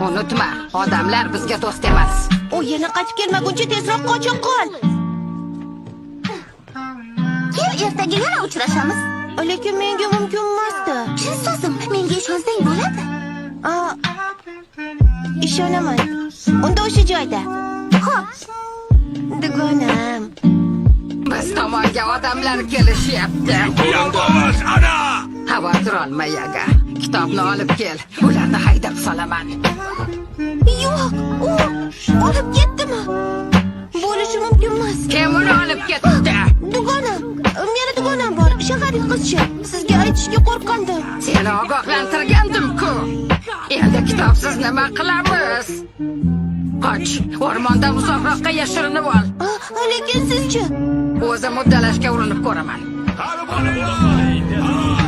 Unutma, odamlar bizga do'st emas. U yana qaytib kelmaguncha tezroq qocha qol. Kel, ertaga yana uchrashamiz. Lekin menga mumkin emasdi. Chin so'zim, menga ishonsang bo'ladi. Ishonaman. Unda o'sha joyda. Xo'p. Dugonam. Biz tomonga odamlar kelishyapti. Ovoz, ana! Xavotir olma, Yaga. Kitobni olib kel. Ularni haydab solaman. Yo'q, u olib ketdimi? Bo'lishi mumkin emas. Kim uni olib ketdi? Dugonam, meni dugonam bor. Shaharning qizchi. Sizga aytishga qo'rqandim. Seni ogohlantirgandim-ku. Endi kitobsiz nima qilamiz? Qoch, o'rmonda uzoqroqqa yashirinib ol. Lekin sizchi? O'zim uddalashga urinib ko'raman. Qani bola!